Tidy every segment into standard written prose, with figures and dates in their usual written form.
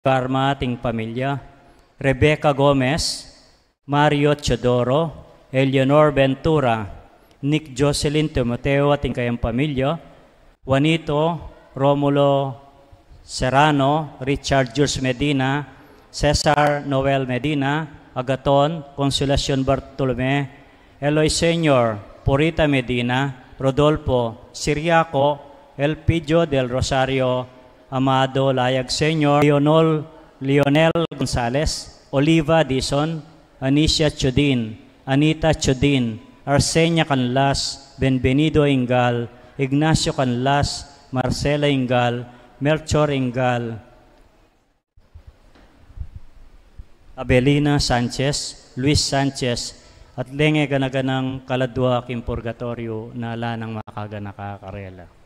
Karma ating pamilya, Rebecca Gomez, Mario Chodoro, Eleanor Ventura, Nick Jocelyn Timoteo ating kayang pamilya, Juanito Romulo Serrano, Richard Jules Medina, Cesar Noel Medina, Agaton Consolacion Bartolome, Eloy Senior, Purita Medina, Rodolfo Siriaco, Elpidio del Rosario Amado Layag Senior, Lionel Gonzales, Oliva Dizon, Anicia Chodin, Anita Chodin, Arsenia Canlas, Benvenido Ingal, Ignacio Canlas, Marcela Ingal, Melchor Ingal, Abelina Sanchez, Luis Sanchez, at lenge ganaganang kaladwa kim purgatorio na ala ng makaga nakakarela.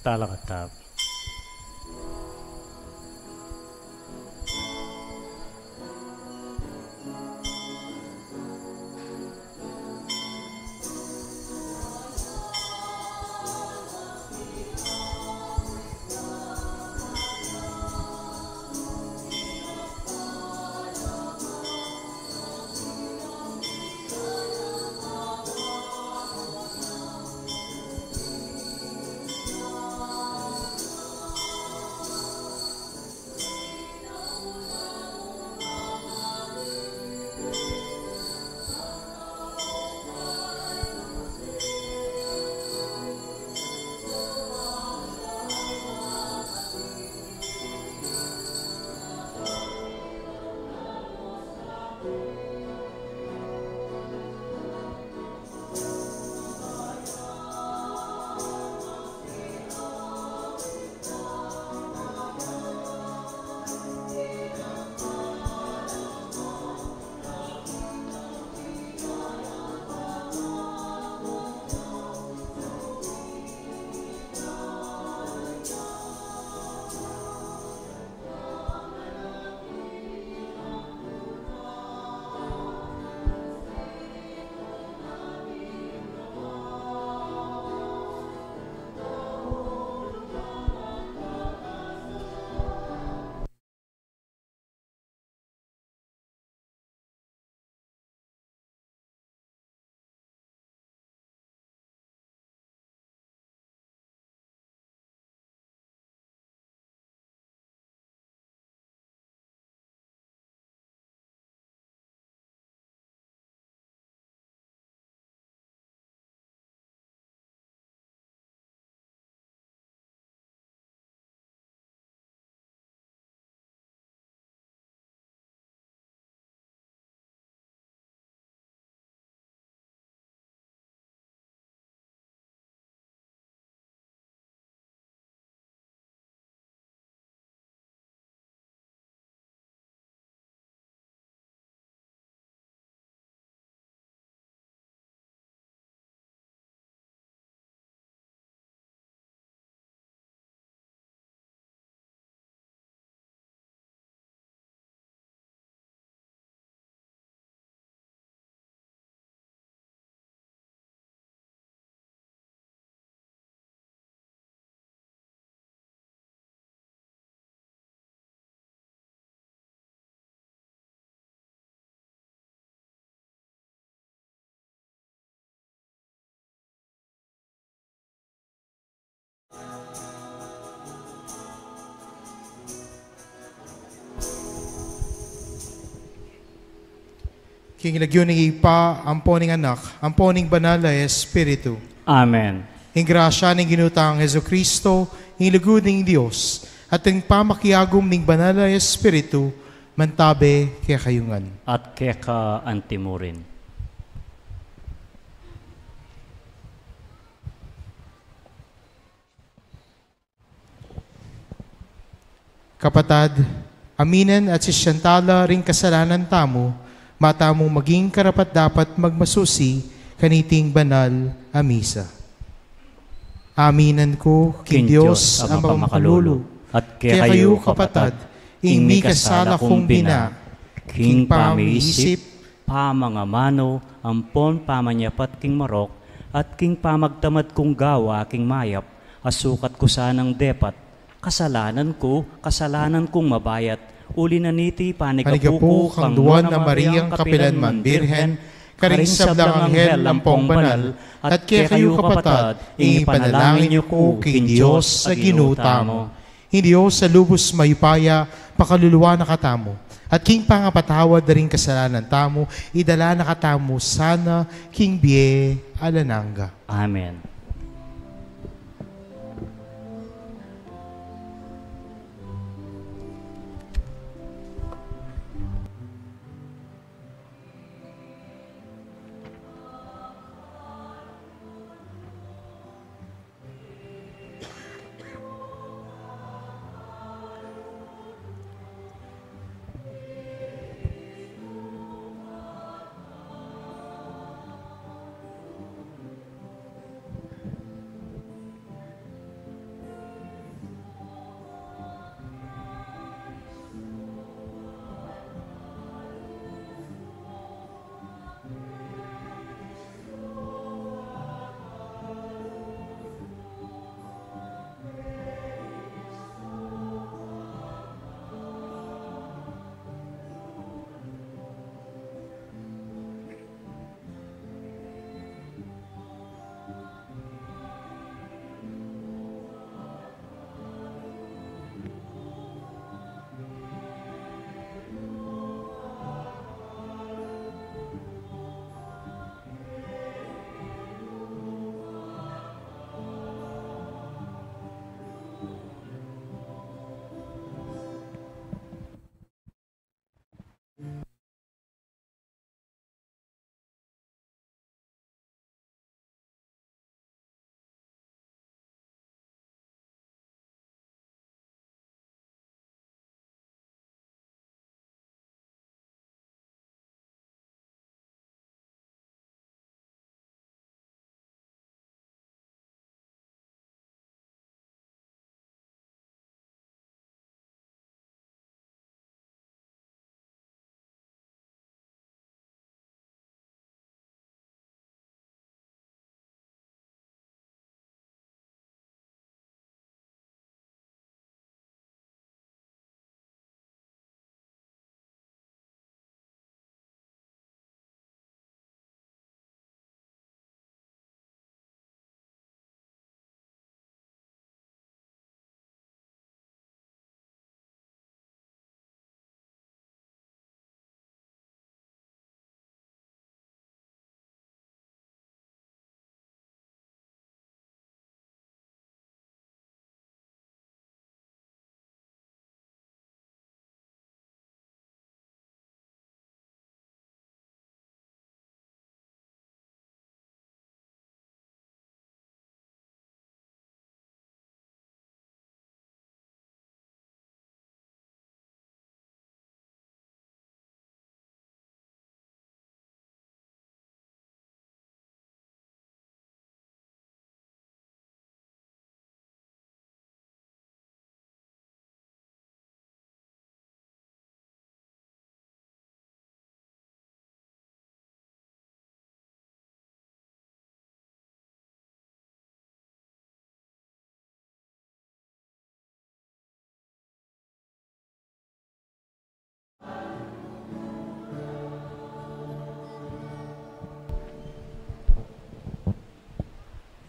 Talakatab. King lagyo ni ipa, amponing anak, amponing banal na Espiritu. Amen. Ing grasya ng ginutang Heso Kristo, ing lugod ng Diyos, at ing pamakiagom ng banal na Espiritu, mantabe kaya kayungan. At keka antimurin. Kapatad, aminen at sisyantala ring kasalanan tamo, matamong maging karapat dapat magmasusi kaniting banal a misa. Aminan ko, King Diyos, ang mapamakalulu, at kaya kayo, kapatad, ing mi kasala kong bina, king pamiisip, pamangamano, ampon pamanyapat king marok, at king pamagtamad kong gawa king mayap, asukat ko sanang depat, kasalanan kong mabayat, uli na niti panigapu kang duwan na Mariang Kapilanman Birhen, karing sablang anghel lampong banal, at kaya kayo, kapatad, ipanalangin niyo ko king Diyos sa ginutamo. Hindi Diyos sa lubos mayupaya, pakaluluwa na katamo, at king pangapatawad na rin kasalanan tamo, idala na katamo sana king biye alananga. Amen.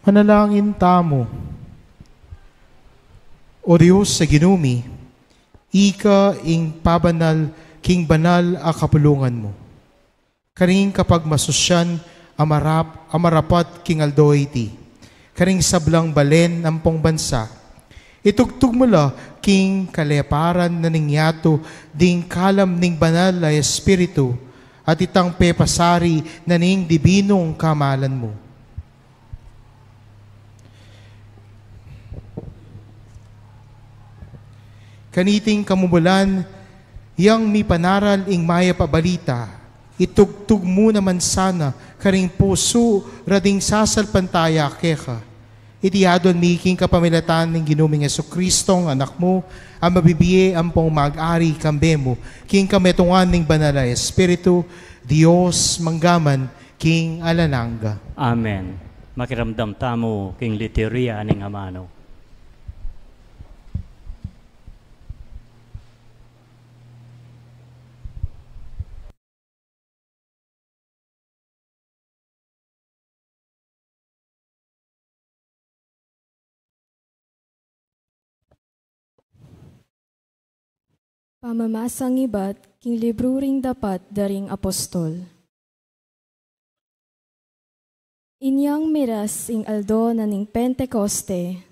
Manalangin tamo. O Diyos sa ginumi, ika ing pabanal king banal a kapulungan mo. Karing kapag masusyan, amarapat king aldoy iti. Karing sablang balen ang pong bansa. Itugtog mo la king kaleparan na ningyato, ding kalam ning banal na espiritu, at itang pepasari na ning dibinong kamalan mo. Kaniting kamumulan, yang mi panaral ing maya pabalita, itugtog mo naman sana, karing puso rading sasalpantaya keka. Itiyadon miking kapamilatan ng ginuming Jesucristong anak mo, ang mabibiye ang pong mag-ari kambe mo, king kametungan ng banal na Espiritu, Diyos manggaman, king alananga. Amen. Makiramdam tamo, king liturya aning amano. Pamamasang ibat, king libro ring dapat daring apostol. Inyang miras ing aldo na ning Pentecoste,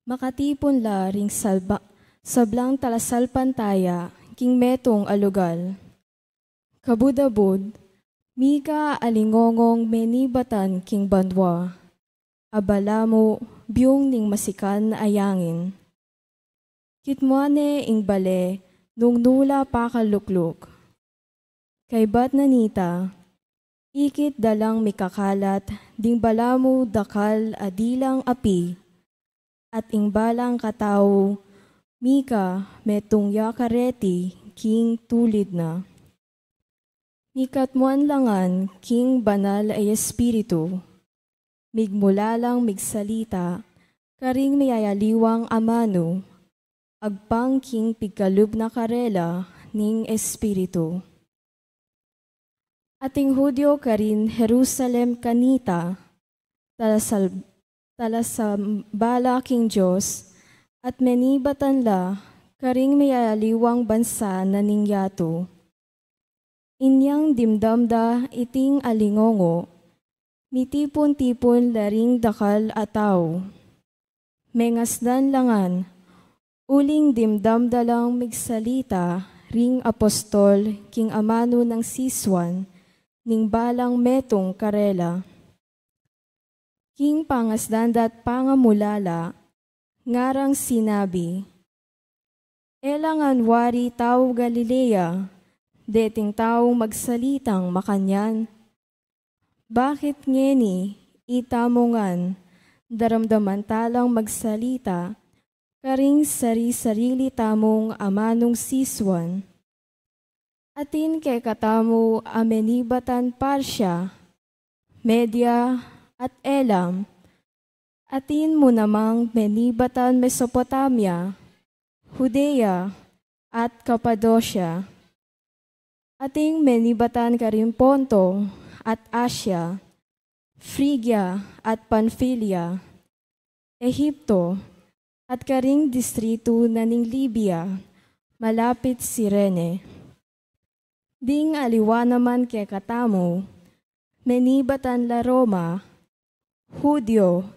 makatipon la ring sablang talasalpantaya, king metong alugal. Kabudabud, mika alingongong menibatan king bandwa, abala mo biyong ning masikan na ayangin. Kitmuane ing bale, nung nula pa kalukluk. Kay bat nanita, ikit dalang mikakalat, ding balamu dakal adilang api, at ing balang katao, mika metong yakareti, king tulid na. Mikatmuan langan, king banal ay espiritu, migmula lang migsalita, karing mayayaliwang amano, agpang king pigkalub na karela ning espiritu. Ating Hudyo karin Jerusalem kanita, talasambala king Diyos, at menibatan la, karing mayaliwang bansa na ningyato. Inyang dimdamda iting alingongo, mitipon-tipon laring dakal ataw. Mengasdan langan, uling dimdamdalang migsalita, ring apostol, king amano ng siswan, ning balang metong karela. King pangasdandat pangamulala, ngarang sinabi, elangan wari tao Galilea, deting tao magsalitang makanyan. Bakit ngeni, itamongan, daramdaman talang magsalita, karing sari-sarili tamong amanong siswan. Atin kay katamo amenibatan Parsya, Media at Elam. Atin mo namang menibatan Mesopotamia, Judea at Cappadocia. Ating menibatan karing Ponto at Asia, Phrygia at Pamphylia, Ehipto, at karing distrito na ning Libya, malapit Sirene. Ding aliwa naman kay katamo, menibatan la Roma, Hudyo,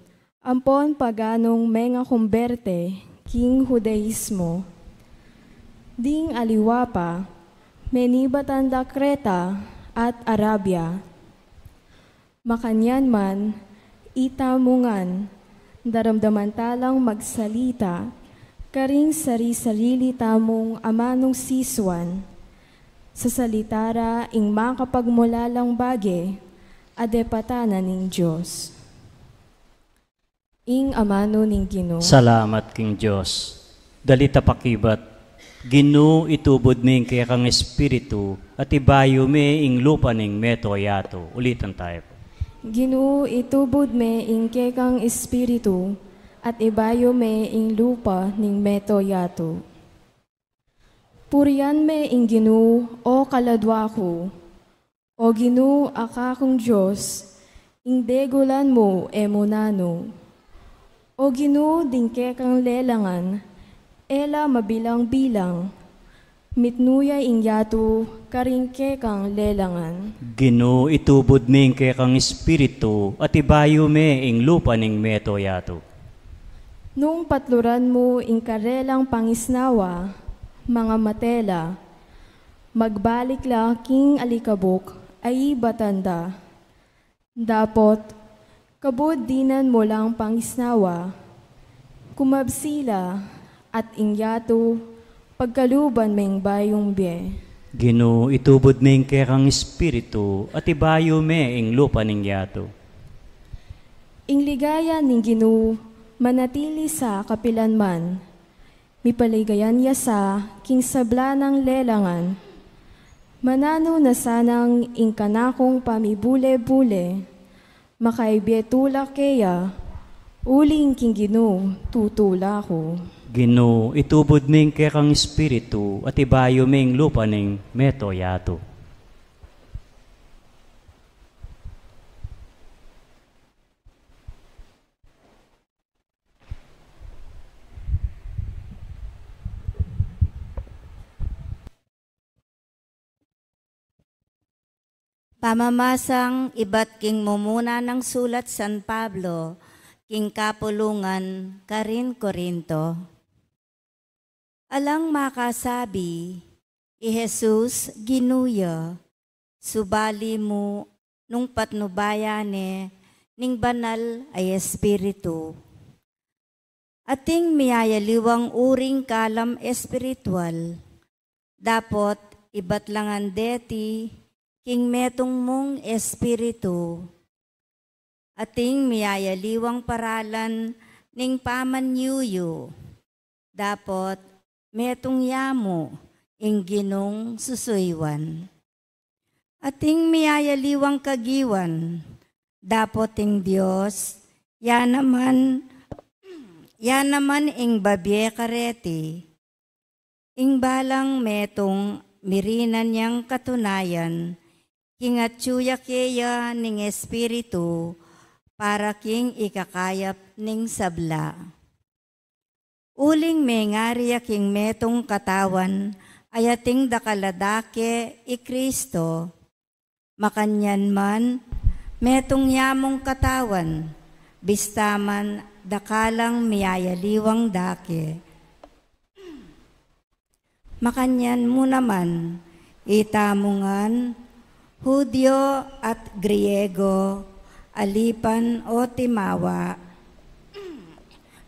ampon paganong menga kumberte, king Judaismo. Ding aliwa pa, menibatan la Creta at Arabia. Makanyan man, itamungan, daramdaman talang magsalita, karing sari-sarili tamong amanong siswan, sa salitara ing makapagmulalang bage, adepatanan ning Diyos. Ing amano ning Ginoo. Salamat king Diyos. Dalita pakibat, Ginoo itubod ning kaya kang espiritu, at ibayo me ing lupa ning meto yato. Ulitan tayo. Ginoo itubod me ing kekang espiritu, at ibayo me ing lupa ning meto yato. Purian me ing Ginoo o kaladwa ko, o Ginoo akakong Diyos, ing degulan mo emunano. O Ginoo ding kekang lelangan, ela mabilang-bilang, mitnuya ing yato karingke kang lelangan. Ginoo itubod ning kang espiritu at ibayo me ing lupa ning meto yato. Nung patluran mo ing karelang pangisnawa, mga matela, magbalik la king alikabok ay batanda. Dapot, kabod dinan mo lang pangisnawa, kumabsila at ingyato, pagkaluban meng bayong biye. Ginoo itubod ning kang espiritu at ibayo me ing lupa ning yato. Ing ligaya ning Ginoo manatili sa kapilanman, mipaligayan ya sa king sabla ng lelangan. Manano na sanang ing kanakong pamibule-bule, makaibetula keya, uling king Ginoo tutula ko. Ginoo itubod ning kang espiritu at ibayo me ing lupa ning meto yato. Pamamasang iba't king mumuna ng sulat San Pablo, king kapulungan, Karin Corinto. Alang makasabi, i Jesus ginuya, subali mo nung patnubayane, ning banal ay espiritu. Ating miyayaliwang uring kalam espiritual, dapot iba't langan deti, king metong mong espiritu. Ating miyayaliwang paralan ning pamanyuyo. Dapot metong yamo ing Ginong susuywan. Ating miyayaliwang kagiwan. Dapot ing Diyos, yan naman ing babye kareti. Ing balang metong mirinan niyang katunayan, king atsuya keya ning espiritu, para king ikakayap ning sabla. Uling mengariya king metong katawan, ayating dakaladake i Kristo, makanyan man, metong yamong katawan, bistaman dakalang miyayaliwang dake. Makanyan mo naman, itamungan, Hudyo at Griego, alipan o timawa.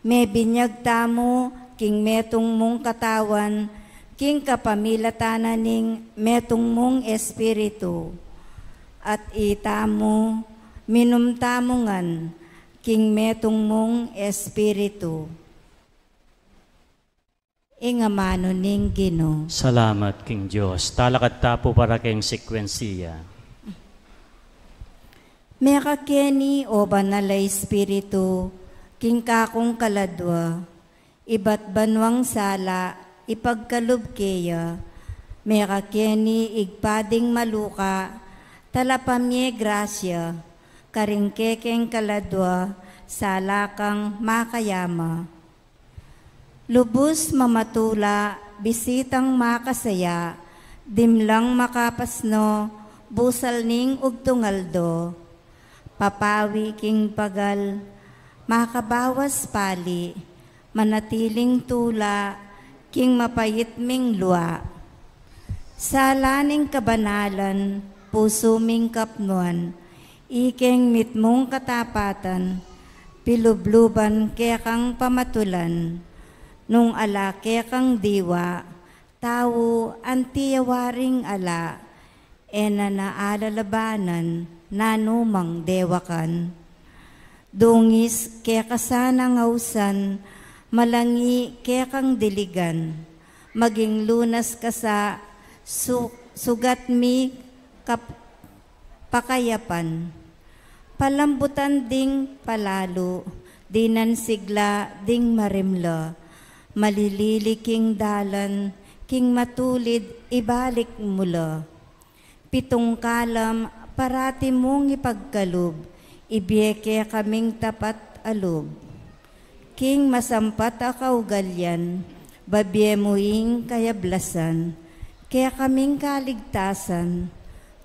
May binyag tamo, king metong mong katawan, king kapamilatanan ning metong mong espiritu. At itamo, minumtamungan, king metong mong espiritu. Ingamano ning Ginoo. Salamat king Diyos. Talakad tapo para keng sekwensiya. Meka keni o banal espiritu, king kakong kaladwa, iba't banwang sala, ipagkalub keya, meka keni igpading maluka, talapamye grasya, karingkekeng kaladwa, sala kang makayama. Lubos mamatula, bisitang makasaya, dimlang makapasno, busal ning ugtungaldo. Papawi king pagal, makabawas pali, manatiling tula, king mapayit ming luwa. Salaning kabanalan, puso ming kapnuan, ikeng mitmong katapatan, pilubluban kaya kang pamatulan. Nung alake kang diwa, tao antiyawaring ala, ena naalalabanan, nanumang dewakan. Dungis kaya kasanang ngausan, malangi kaya kang diligan, maging lunas ka sa sugat mi pakayapan. Palambutan ding palalo, dinan sigla ding marimla, malilili king dalan, king matulid ibalik mula. Pitong kalam parati mong ipagkalub, ibiyeke kaming tapat alub. King masampat akaugalyan, babye muing kayablasan, Kaya kaming kaligtasan,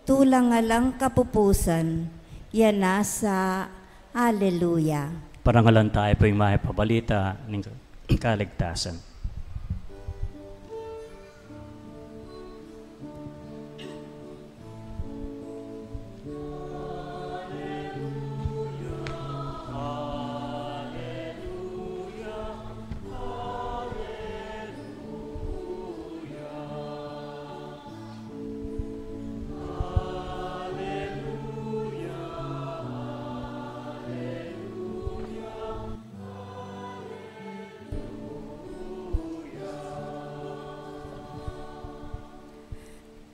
tulang nga lang kapupusan, yan nasa Alleluia. Parangalan tayo po yung maipabalita ng kaligtasan.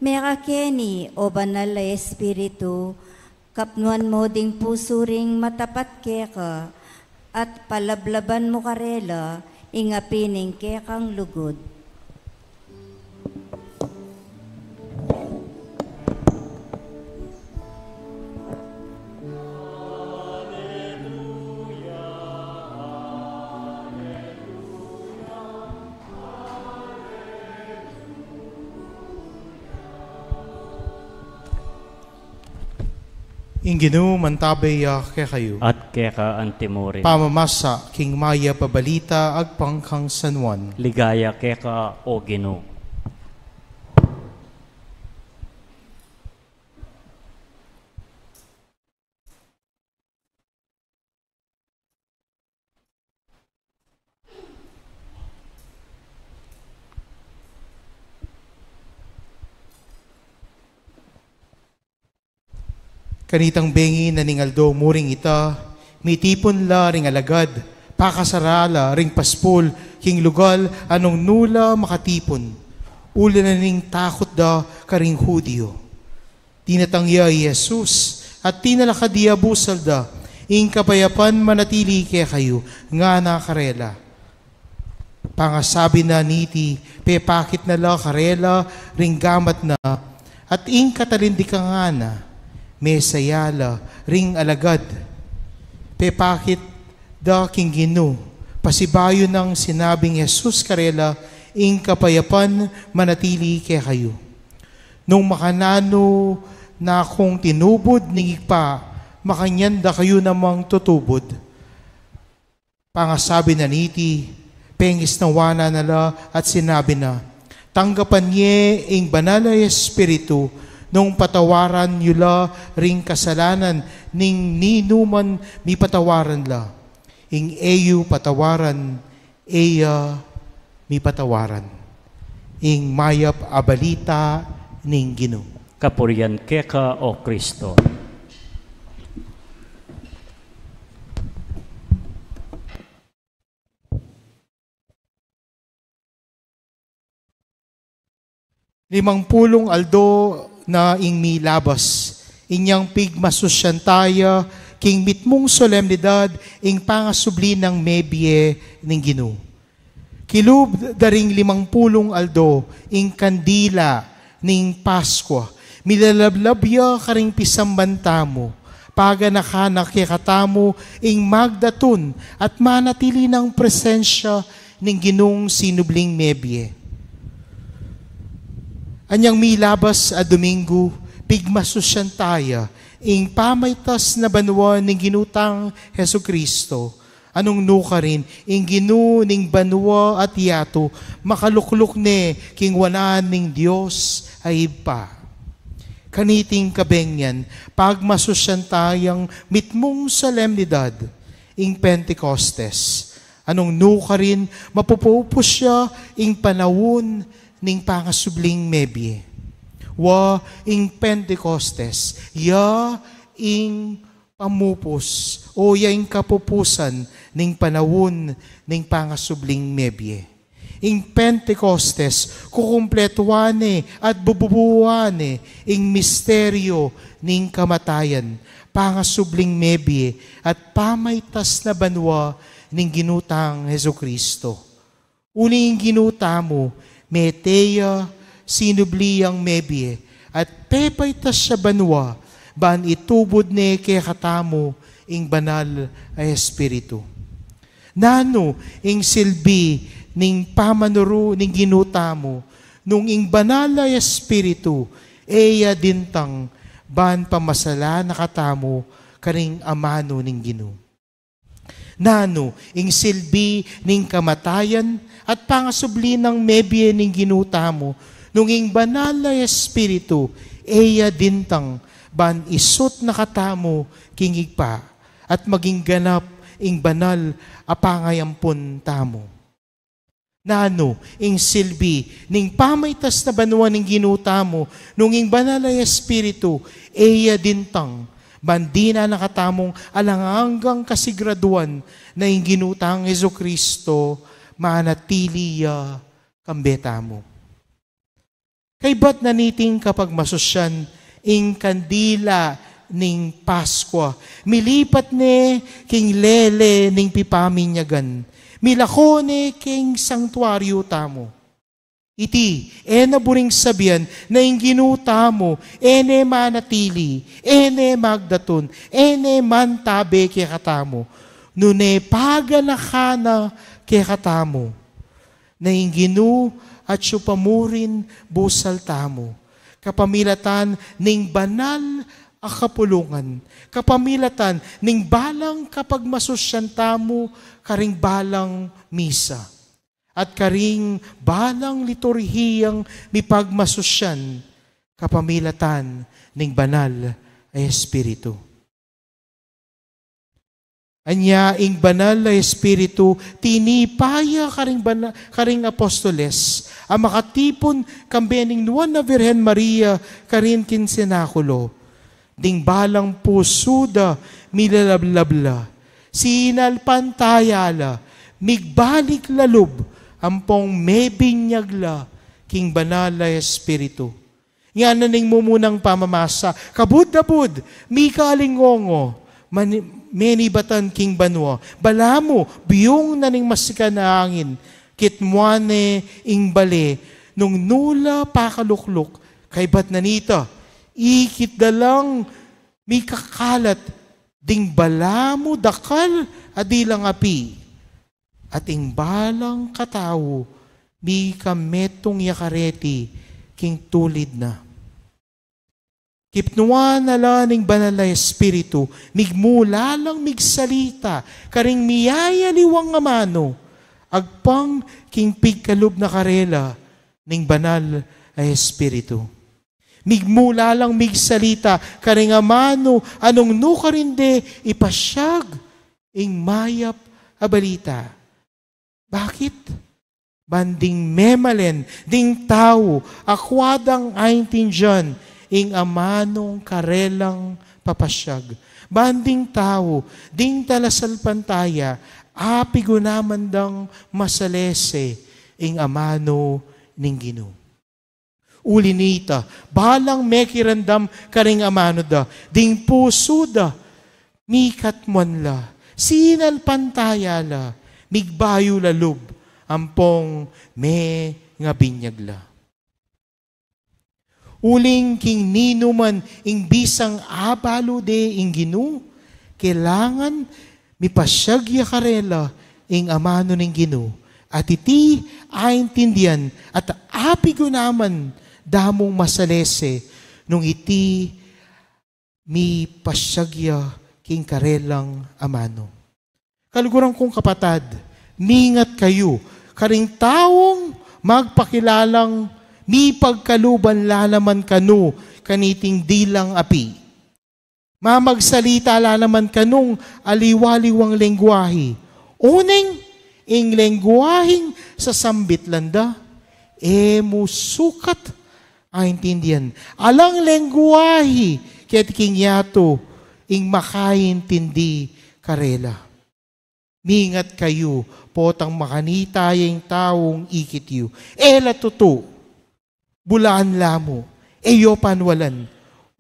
Mera Kenny, o banal na Espiritu, kapnuan mo ding puso ring matapat keka, at palablaban mo karela, ingapining kekang lugod. Inginu mantabay ke kayo. At keka antimorin. Pamamasa king maya pabalita agpangkang San Juan. Ligaya keka o Ginoo. Kanitang bengi na ningaldo muring ita, mitipon la ring alagad, pakasarala ring paspol, king lugal, anong nula makatipon. Ula na ning takot da karing Hudyo. Tinatangya Jesus, at tinalakadiabusal da, ing kapayapan manatili kaya kayo, nga na karela. Pangasabi na niti, pepakit na la karela, ring gamat na, at ing katalindikan nga na, mesayala, ring alagad. Pepakit da king Ginoo, pasibayo ng sinabing Jesus karela, ing kapayapan manatili kaya kayo. Nung makanano na akong tinubod ning pa, makanyan da kayo namang tutubod. Pangasabi na niti, pengis na wana nala at sinabi na, tanggapan niye ing banal na Espiritu, nung patawaran yula ring kasalanan, ning ninuman mi patawaran la. Ing eyu patawaran, eya mi patawaran. Ing mayap abalita ning Ginoo. Kapurian keka o Kristo. Limangpulong aldo na ing milabas, inyang pigmasusyantaya, king mitmong solemnidad, ing pangasubli ng mebye ning Ginoo. Kilub daring 50 aldo, ing kandila ning Paskwa, milalablabya karing pisambanta mo, paganakanak katamo, ing magdatun, at manatili ng presensya ning Ginoong sinubling mebye. Anyang milabas a Domingo, pigmasusyantaya, ing pamaytas na banwa ning ginutang Hesu Kristo, anong nuka rin, ing ginu ning banwa at yato, makalukluk ne, king wanaan ning Diyos ay pa. Kaniting kabengyan, pagmasusyantayang mitmong solemnidad, ing Pentecostes, anong nuka rin, mapupupos siya, ing panawon, ning pangasubling mebye. Wa ing Pentecostes, ya ing pamupos, o ya ing kapupusan, ning panawon, ning pangasubling mebye. Ing Pentecostes, kukumpletuane at bububuane, ing misteryo, ning kamatayan, pangasubling mebye, at pamaytas na banwa, ning ginutang Hesu Kristo. Uling ginuta mo, meteya, sinubliyang mebye, at pepaytas siya banwa, ban itubod ne kaya katamo, ing banal ay Espiritu. Nano, ing silbi, ning pamanuro, ning ginuta mo, nung ing banal na Espiritu, eya dintang ban pamasala nakatamo karing amano ning Ginoo. Nano, ing silbi ning kamatayan at pangasubli ng mebye ning ginutamo, nung ing banal na Espiritu, eya dintang ban isot nakatamo kingig pa, at maging ganap ing banal apangayampon tamo. Nano, ing silbi ning pamaytas na banwa ning ginutamo, nung ing banal na Espiritu, eya dintang bandina nakatamong alanganggang kasigraduan na ing ginutang Jesucristo manatiliya kambetamo. Kay ba't naniting kapag masusyan ing kandila ning Paskwa, milipat ne king lele ning pipaminyagan, milako ne king sanktuaryo tamo. Iti, naburing sabihan na ing ginutamo, ene manatili, ene magdaton, ene mantabe kaya katamo, nune paganakana kaya katamo, na ing ginu at syupamurin busal tamo, kapamilatan ning banal a kapulungan, kapamilatan ning balang kapag masusyan tamo, karing balang misa. At karing balang liturhiyang mipagmasusyan, kapamilatan ning banal ay Espiritu. Anya ing banal na Espiritu, tinipaya karing apostoles, ang makatipon kambening nuwan na Virhen Maria, karin kinsenakulo, ding balang pusuda, milalablabla, sinalpantayala, migbalik lalub, ampong mebinyagla, king banal na Espiritu. Nga naning mumunang pamamasa, kabud-abud, mi kalingongo, menibatan king banwa, balamo, biyong naning masika na angin, kitmuane ing bale, nung nula pakalukluk, kay bat nanita, ikit dalang mi kakalat, ding balamo dakal, adilang api, at ing balang katao, mi kametong yakareti, king tulid na. Kipnuan na laning banal na Espiritu, migmula lang migsalita, karing miyaya liwang amano, agpang king pigkalub na karela, ning banal na Espiritu. Migmula lang migsalita, karing amano, anong nukarinde, ipasyag, ing mayap abalita. Bakit? Banding memalen, ding tao, akwadang aintindihan, ing amanong karelang papasyag. Banding tao, ding talasal pantaya, apigunaman masalese, ing amano ning Ginoo. Ulinita, balang mekirandam karing amano da, ding puso da, mikat monla, sinal pantaya la, migbayo lalub, ampong me nga binyagla. Uling king ninuman ing bisang abalo de ing Ginoo, kailangan mipasyagya karela ing amano ning Ginoo, at iti aintindihan at apigo naman damong masalese nung iti mi pasyagya king karelang amano. Kaluguran kong kapatad, mingat kayo, karing taong magpakilalang mi pagkaluban lalaman kanu, kaniting dilang api. Mamagsalita lalaman kanung aliwaliwang lengguwahe. Uneng, ing lengguwaheng sa sambit landa, musukat aintindihan. Alang lengguwahe, ket king yato, ing makaintindi karela. Mingat kayo, potang makanita yung taong ikit yu. Ela tuto, bulaan lamo, eyo panwalan,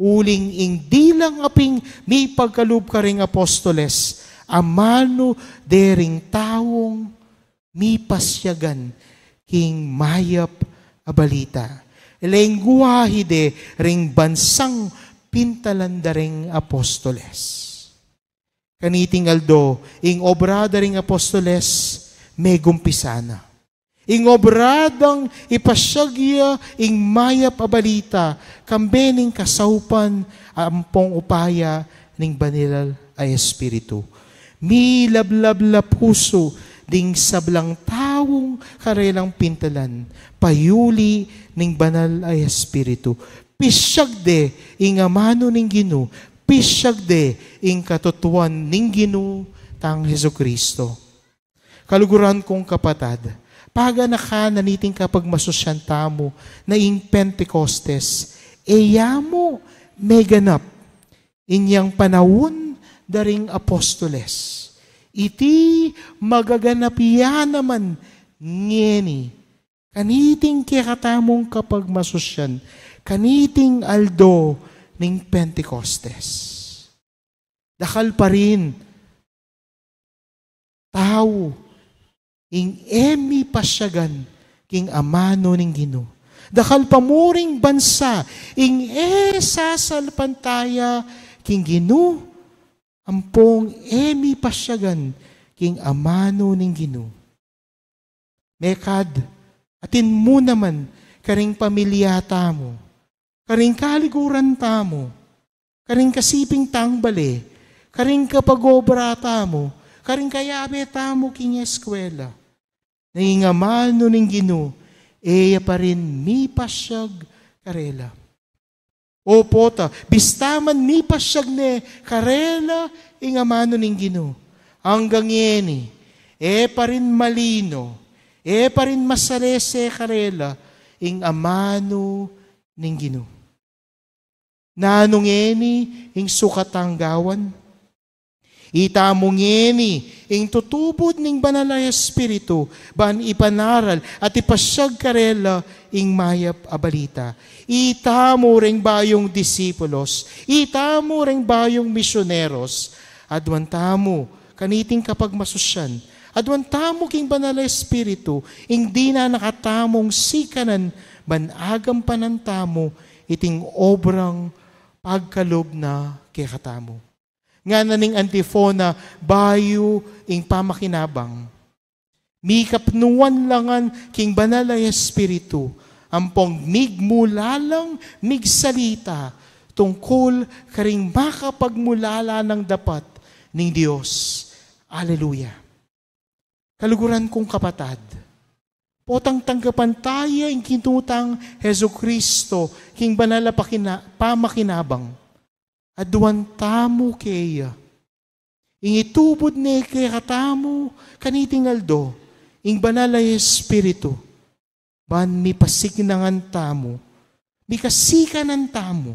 uling ing dilang aping may pagkalub ka ring apostoles, amano dering taong may pasyagan, king mayap abalita. Lengguwahe de ring bansang pintalanda ring apostoles. Kaniting aldo, ing obrada ring apostoles, may gumpisana. ing obradang ipasyagya ing mayap a balita, kambening kasaupan ampong upaya ning banilal ay Espiritu. Mi lablab puso ding sablang tawong karelang pintalan, payuli ning banal ay Espiritu. Pisyagde ing amano ning Ginoo, pisyagde ing katutuan ning Ginoo tang Hesukristo. Kaluguran kong kapatad, paga na ka naniting kapag masusyanta mo na ing Pentecostes, eyamo may ganap inyang panahon daring apostoles. Iti magaganapiya naman ngeni. Kaniting kikatamong kapag masusyan, kaniting aldo ning Pentecostes. Dakal pa rin, tao, ing emi pasyagan, king amano ning Ginoo. Dakal pamuring bansa, ing sasalpantaya, king Ginoo, ampong emi pasyagan, king amano ning Ginoo. Mekad, atin mo naman, karing pamilya tamo, karing kaliguran tamo, karing kasiping tangbale, karing kapagobra tamo, karing kayabe tamo king eskwela. Naingamano ning Ginoo, eya pa rin mi pasyag karela. O pota, bistaman mi pasyag ne karela ingamano ning Ginoo. Hanggang yeni, pa rin malino, pa rin masalese karela ing amano ning Ginoo. Nanong yeni ing sukatang gawan, itamong yeni ing tutubod ning banal ay Espiritu, ban ipanaral at ipasyag karela ing mayap a balita. Itamo ring bayong disipulos, itamo ring bayong misyoneros, adwan tamo kaniting kapag masusyan, adwan tamo king banal ay Espiritu, ing di na nakatamong sikanan, ban agam panantamo, iting obrang pagkalob na kekatamo. Nga naning antifona, bayo ing pamakinabang. Mikapnuan langan king banal ay Espiritu, ampong migmulalang migsalita, tungkol karing makapagmulala ng dapat ning Diyos. Alleluia. Kaluguran kong kapatad, potang tanggapan tayo ing kinutang Hesukristo, king banal na pamakinabang. Aduan tamo kaya. Ing itubod ne kaya katamo kaniting aldo. Ing banal ay Espiritu. Ban mi pasignangan tamo. Mi kasikanan tamo.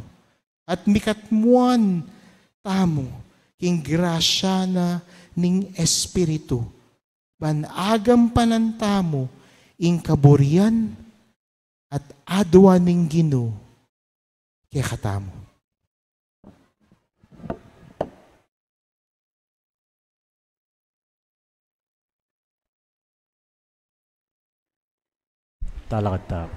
At mi katmuan tamo. King grasya na ning Espiritu. Ban agam panan tamo. Ing kaburian. At adwa ning Ginoo. Kaya katamo. Talakad.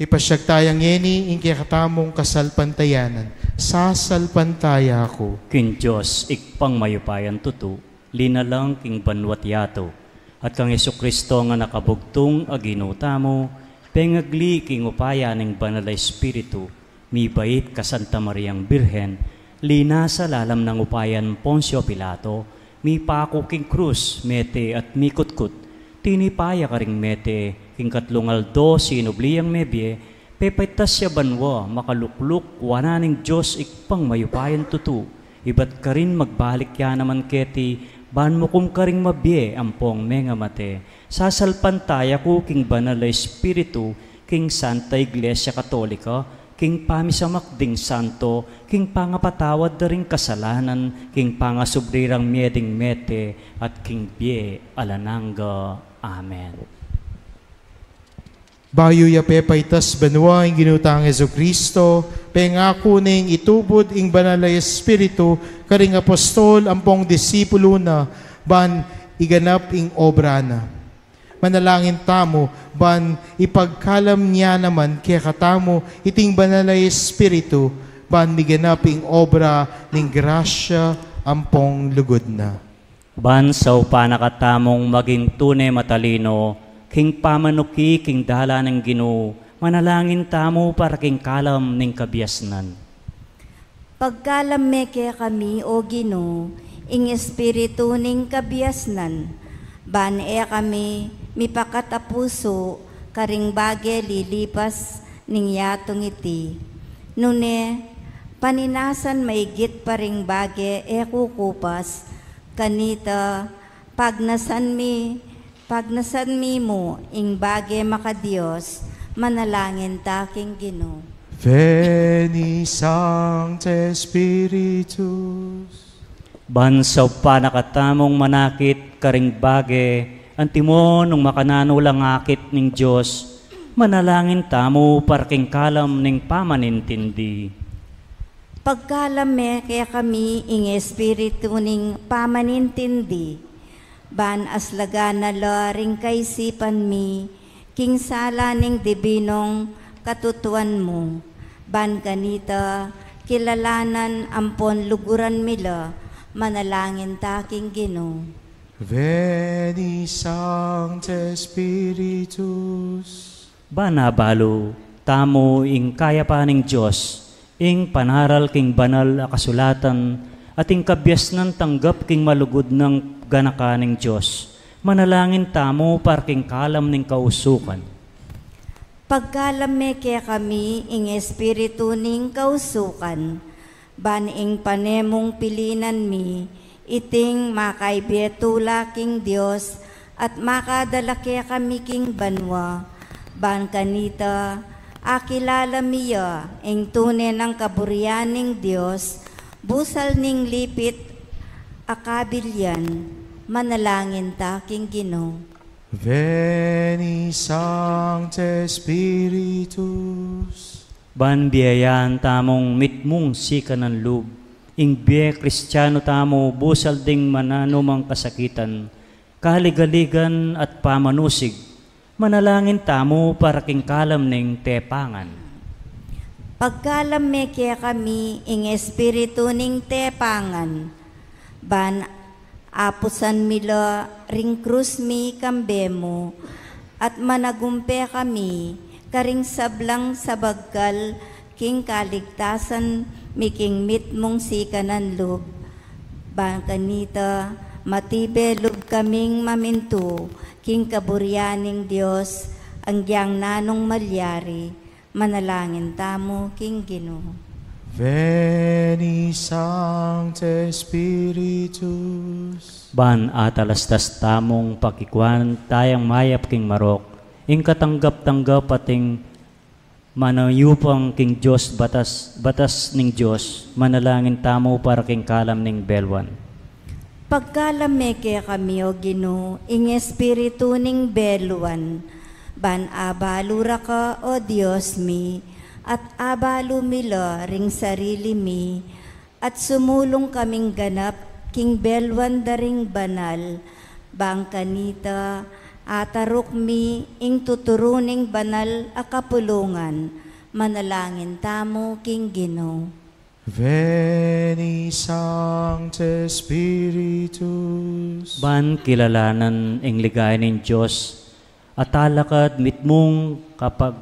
Ipasyag tayang yeni, ing kakatamong kasalpantayanan. Sasalpantaya ako. King Diyos, ikpang mayupayan tutu, linalang king banwat yato, at kang Hesukristo nga nakabugtong aginuta mo, pengagli king upaya ng banal na Espiritu, mi bait ka Santa Mariang Birhen, lina sa lalam ng upayan Poncio Pilato, mi pako king krus, mete at mi kutkut, tinipaya ka ring mete, king katlungaldo sinubliyang mebye, pepaitas siya banwa, makalukluk, wananing Diyos ikpang mayupayan tutu, ibat ka rin magbalik ya naman keti, ban mo kum ka ring mabye, ampong menga mate, sasalpantaya ko king banal na Espiritu, king Santa Iglesia Katolika, king pamisamakding santo, king pangapatawad da ring kasalanan, king pangasubrirang mieding mete, at king bie alananga. Amen. Bayo ya pepaitas banwa ing ginutang Hesukristo, pengako ning itubod ing banal na Espiritu, karing apostol ampong disipulo na, ban iganap ing obra na. Manalangin tamo, ban ipagkalam niya naman kaya katamo iting banal na Espiritu, ban miganaping obra ning grasya ampong lugod na. Ban sa panakatamong maging tunay matalino, king pamanuki king dala ng Ginoo, manalangin tamo para king kalam ning kabiasnan. Pagkalam meke kami o Ginoo, ing espiritu ning kabiasnan, ban kami mipakatapuso karing bage lilipas ning yatong iti. Nune, paninasan maigit paring bage kukupas, kanita pagnasan mi mo ing bage makadiyos, manalangin taking Ginoo. Veni Sancte Spiritus. Bansaw pa nakatamong manakit karing bage, antimo nung makanano lang akit ning Diyos, manalangin tamo parking kalam ning pamanintindi. Pagkalame kaya kami ing espiritu ning pamanintindi, ban aslaga na laring kaisipan mi, king sala ning dibinong katutuan mo, ban kanita kilalanan ampon luguran mila, manalangin taking Ginoo. Veni Sancte Spiritus. Banabalo, tamo ing kaya pa ning Diyos, ing panaral king banal a kasulatan, at ing kabyasnan tanggap king malugod ng ganaka ning Diyos, manalangin tamo parking kalam ning kausukan. Pagkalame kaya kami ing espiritu ning kausukan, ban ing panemong pilinan mi, iting makaibetula king Diyos, at makadala kaya kami king banwa, ban kanita, akilala miya, ing tunay ng kaburian ning Diyos, busal ning lipit, akabilyan, manalangin taking Ginoo. Veni Sancte Spiritus. Ban biyayan tamong mitmong sika ng loob, ing biye Kristiyano tamo busal ding mananumang kasakitan, kaligaligan at pamanusig, manalangin tamo para king kalam ning tepangan. Pagkalam me kaya kami ing espiritu ning tepangan, ban apusan mila ring krus mi kambemo, at managumpe kami karing sablang sabagkal king kaligtasan miking mitmong sikanan loob, ban kanita matibelog kaming maminto king kaburyaning Diyos ang giyang nanong malyari, manalangin tamo king Ginoo. Veni Sancte Spiritus. Ban atalastas tamong pakikuan tayang mayap king marok, ing katanggap-tanggap ating manayupang king Diyos batas ning Diyos, manalangin tamo para king kalam ning belwan. Pagkalame kaya kami o Ginoo, ing espiritu ning belwan, ban abalura ka o Diyos mi, at abalo mila ring sarili mi, at sumulong kaming ganap king belwan daring banal, bang kanita atarok mi ing tuturuning banal a kapulungan, manalangin tamo king Ginoo. Veni Sancte Spiritus. Ban kilalanan ing ligay ning Diyos, at alakad mitmong kapag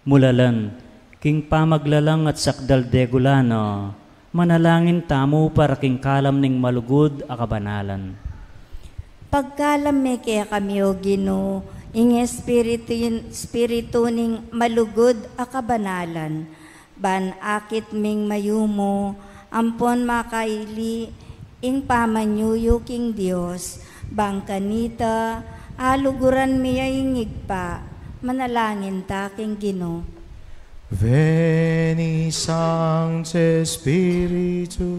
mulalan, king pamaglalang at sakdal degulano, manalangin tamo para king kalam ning malugod a kabanalan. Pagkalam me kaya kami o Ginoo, ing espiritu ning malugod a kabanalan, ban akit ming mayumo, ampon makaili ing pamanyuyo king Diyos, bang kanita aluguran miya ingigpa, manalangin taking Ginoo. Veni Sancte Spiritus.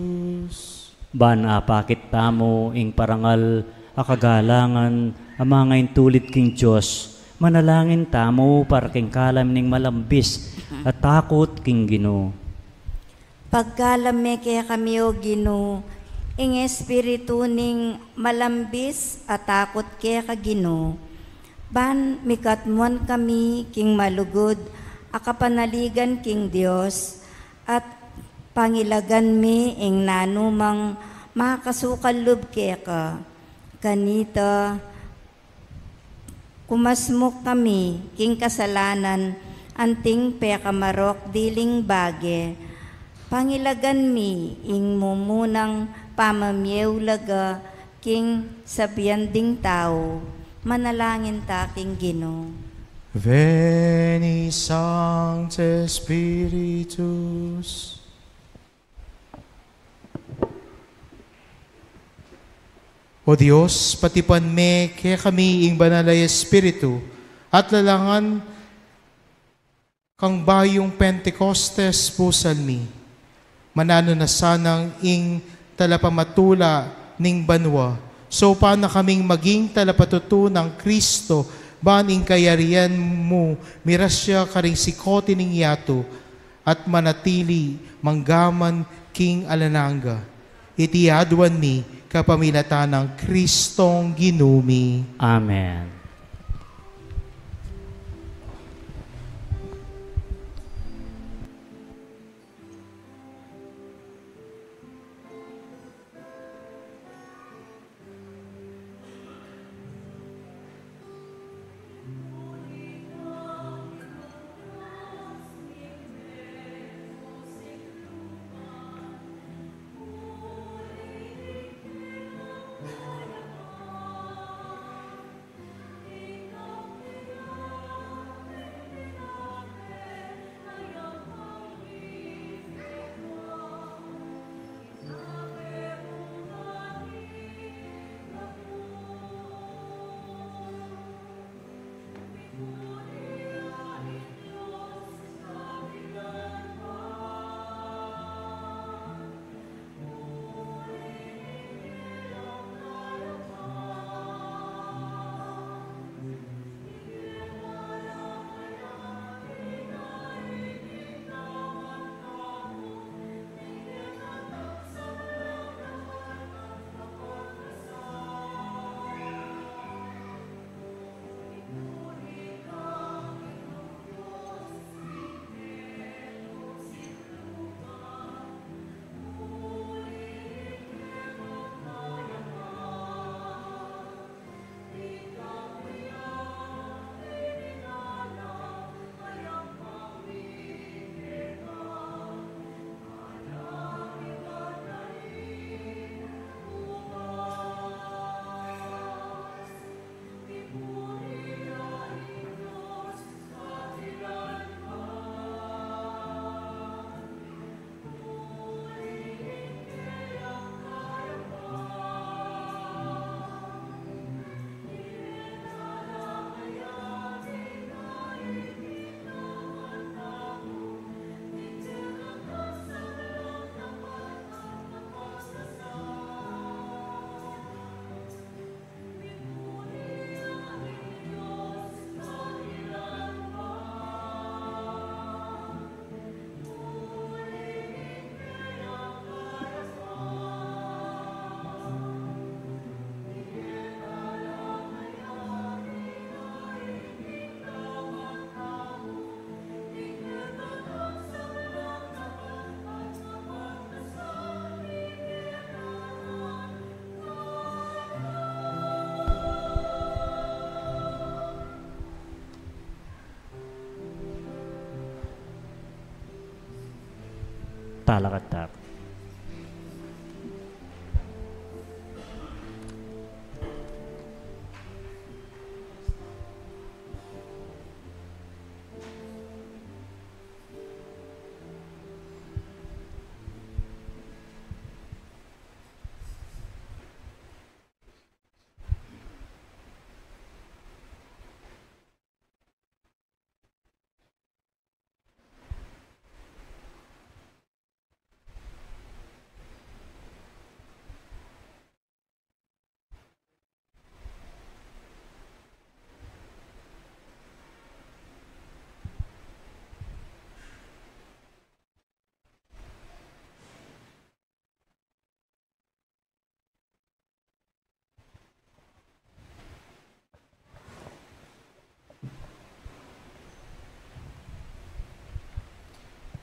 Ban apakit tamo ing parangal akagalangan amanga intulit king Diyos, manalangin tamo para king kalam ning malambis at takot king Ginoo. Pagkalam me kaya kami o Ginoo, ing espiritu ning malambis at takot kaya ka Ginoo, ban mikatmuan kami king malugod akapanaligan king Dios, at Pangilagan mi ing nanumang makasukal lub keka. Kanita, kumasmok kami king kasalanan, anting pekamarok diling bage. Pangilagan mi ing mumunang pamamyew laga king sabiyan ding tao. Manalangin ta king Ginoo. Veni Sancte Spiritus. O Diyos, patipan me kaya kami ing banalay Espiritu at lalangan kang bayong Pentecostes pusalmi. Manano na sanang ing talapamatula ning banwa. So paano kaming maging talapatuto ng Kristo baning kayarian mo mirasya karing sikote ning yato at manatili manggaman king alananga. Itiadwan mi kapamilatan ng Kristong Ginumi. Amen. Talakatak.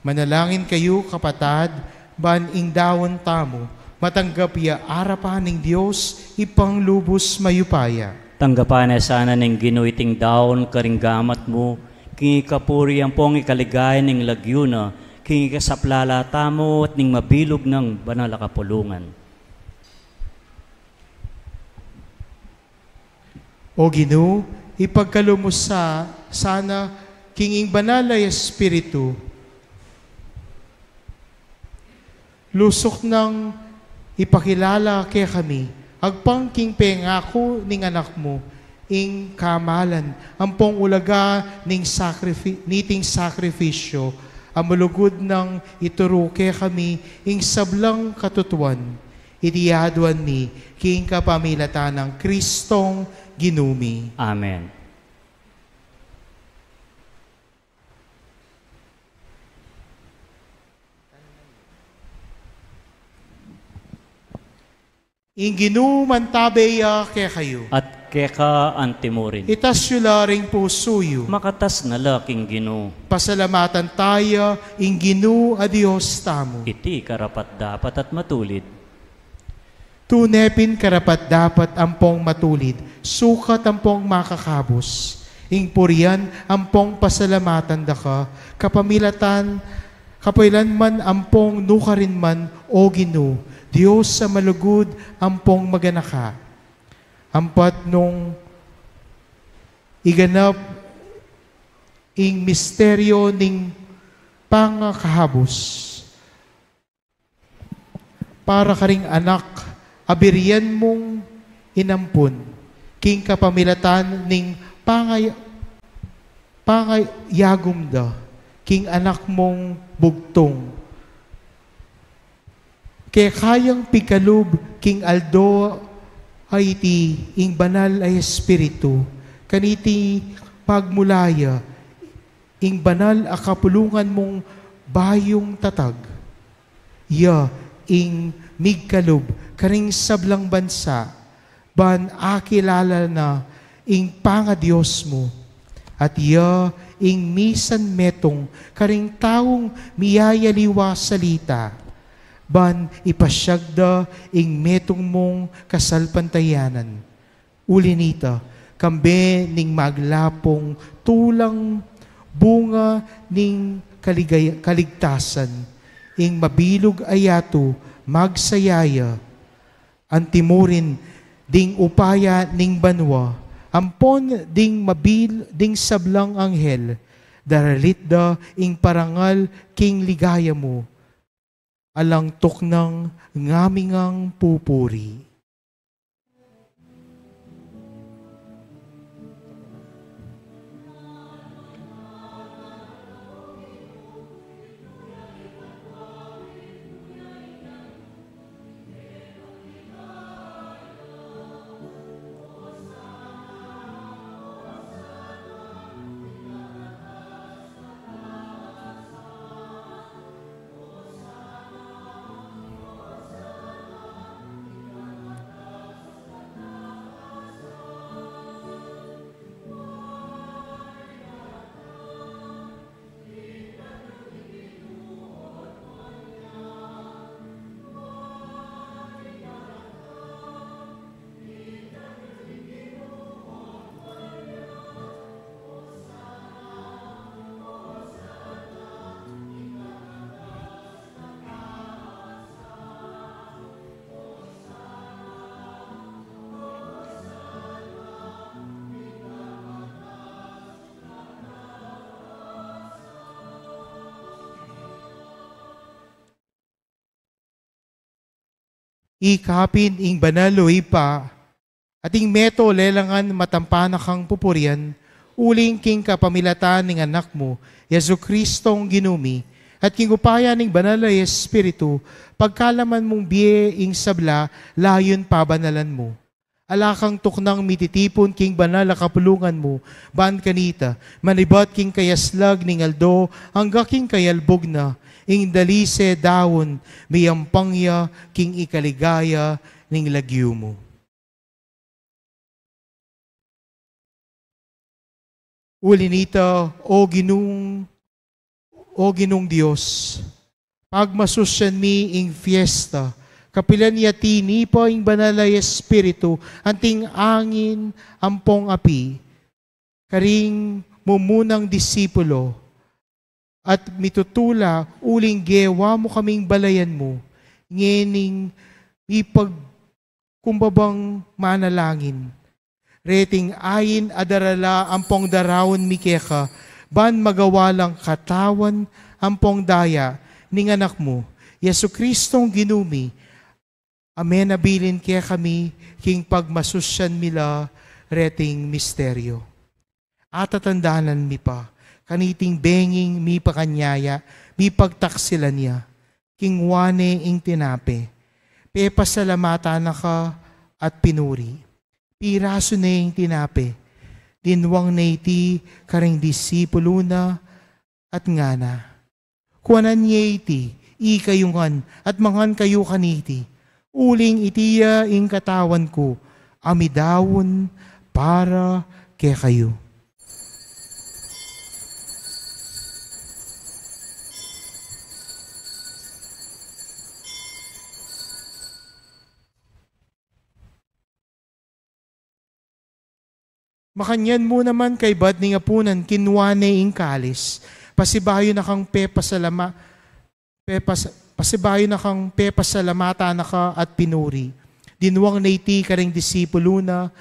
Manalangin kayo, kapatid, ban ing dawon tamo, matanggap ya arapan ng Diyos, ipang lubos mayupaya. Tanggapan na sana ning ginuiting daon karinggamat mo, kingi kapuri ang pong ikaligay ning lagyuna, kingi kasaplala tamo at ning mabilog ng banal a kapulungan. O Ginoo, ipagkalumusa sana kinging banal ay Espiritu, lusok ng ipakilala kay kami, agpang king pengako ning anak mo, ing kamalan, ampong ulaga niting sakrifisyo, amulugod ng ituro kay kami, ing sablang katutuan, itiyaduan ni, king kapamilatan ng Kristong Ginumi. Amen. Ing ginuman tabeya kay kayo. At keka antimurin. Itas yula ring pusuyo. Makatas na laking Ginoo. Pasalamatan tayo, ing Ginoo a Diyos tamo. Iti karapat dapat at matulid. Tunepin karapat dapat ampong matulid, sukat ampong makakabos. Ing purian ampong pasalamatan da ka, kapamilatan, kapailanman ampong nukarin man o Ginoo, Diyos sa malugod ampong maganaka. Ampat nung iganap ing misteryo ning pangakahabos. Para karing anak, abirian mong inampun, king kapamilatan ning pangayagom da, king anak mong bugtong. Kaya kayang pikalub, king Aldo, ay iti ing banal ay Espiritu, kaniti pagmulaya, ing banal a kapulungan mong bayong tatag. Ya, ing migkalub, karing sablang bansa, ban akilala na ing pangadiyos mo, at ya, ing misan metong, karing taong miyayaliwa salita, ban ipasyagda ing metong mong kasalpantayanan. Ulinita, kambe ning maglapong tulang bunga ning kaligtasan, ing mabilog ayato magsayaya, antimurin ding upaya ning banwa, ampon ding ding sablang anghel, daralit da ing parangal king ligaya mo, alang tuknang ngamingang pupuri. Ikapin ing banaloy pa, ating meto lelangan matampanakang pupurian, uling king kapamilatan ning anak mo, Yesu Kristong Ginumi, at king upaya ning banalay Espiritu, pagkalaman mong biye ing sabla, layon pabanalan mo. Alakang tuknang mititipon king banal a kapulungan mo, ban kanita, manibat king kayaslag ning Aldo, hangga king kayalbog na, ing dalise dawon, miyampangya, king ikaligaya, ning lagyu mo. Ulinita, o Ginong Diyos, pagmasusyan mi ing fiesta, kapilan yati ni po ing banalay espiritu, anting angin, ampong api, karing mumunang disipulo, at mitutula uling gewa mo kaming balayan mo, ngening ipagkumbabang manalangin. Reting ayin adarala ampong darawon mikeka, ban magawalang katawan ampong daya, ning anak mo, Yesu Kristong ginumi, amen abilin kaya kami, king pagmasusyan mila, reting misteryo. At tatandanan mi pa, kaniting benging mi pakanyaya, mi pagtaksilan niya, king wane ing tinape, pepasalamata na ka at pinuri, piraso na ing tinape, dinwang na iti karing disipulo na at ngana. Kuanan niya iti, ikayungan at mangan kayo kaniti, uling itiya ing katawan ko, amidawon para kay kayo. Makanyan mo naman kay bad ni ngapunan, kinwane ing kalis, pasibayo na kang pasibayo na kang pepasalamata na ka at pinuri. Dinwang na iti karing disipulo na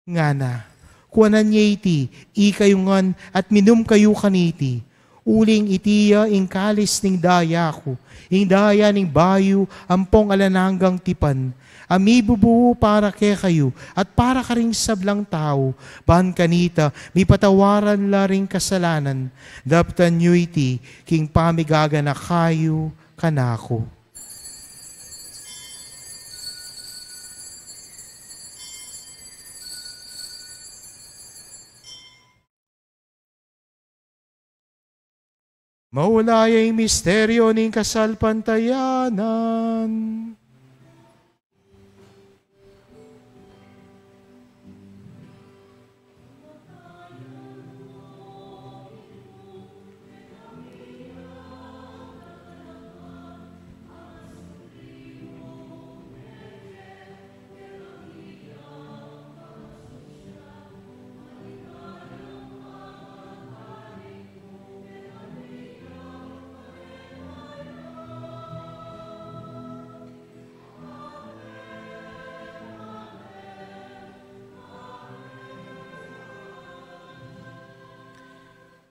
ngana. Kuanan niya iti, ikayungan at minum kayo kaniti. Uling itiya ing kalis ning daya ko, ing daya ning bayo, ampong alananggang tipan. Ami bubuo para kay kayo, at para karing sablang tao, ban kanita, mi patawaran la ring kasalanan, daptan nyo iti, king pamigaga na kayo kanako. Maulayay misteryo ning kasalpantayanan.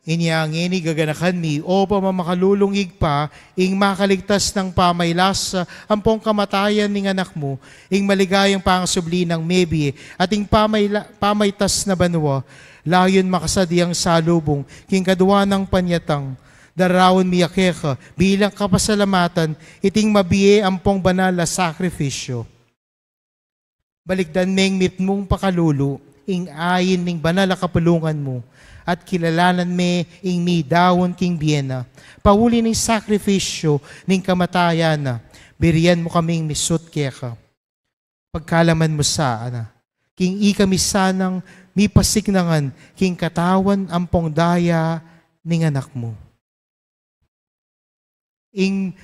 Inyang ini gaganakan mi, o pamamakalulungig pa, ing makaligtas ng pamaylas, ampong kamatayan ning anak mo, ing maligayang pangasubli ng mebi, at ing pamaytas na banwa, layon makasadyang salubong, king kadwa ng panyatang, darawon miyakeka, bilang kapasalamatan, iting mabiye ampong banal na sakripisyo. Balikdan meng mitmong pakalulu, ing ayin ning banal na kapulungan mo, at kilalanan me ing mi dawon king biena. Pauli ning sakrifisyo ning kamatayan na, biriyan mo kaming misut keka. Pagkalaman mo saan, king ikami sanang mi pasiknangan, king katawan ampong daya ning anak mo. Ing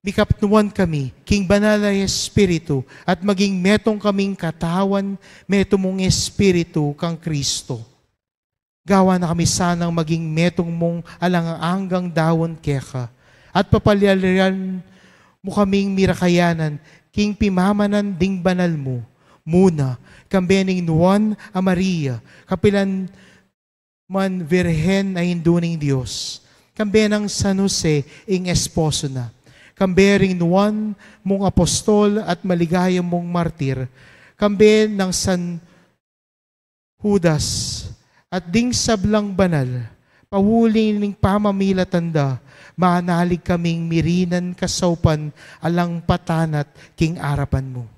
mikapnuan kami, king banal na espiritu, at maging metong kaming katawan, metomong espiritu kang Kristo. Gawa na kami sanang maging metong mong alangaanggang dawon keka, at papalyaliran mo kaming mirakayanan, king pimamanan ding banal mo, muna, kambening Nuan a Maria, kapilan man virhen na hinduning Diyos, kambenang San Jose ing esposo na, kambering Nuan mong apostol at maligayang mong martir, kamben ng San Judas, at ding sablang banal, pawuling ning pamamilatanda, manalig kaming mirinan kasaupan, alang patanat king arapan mo.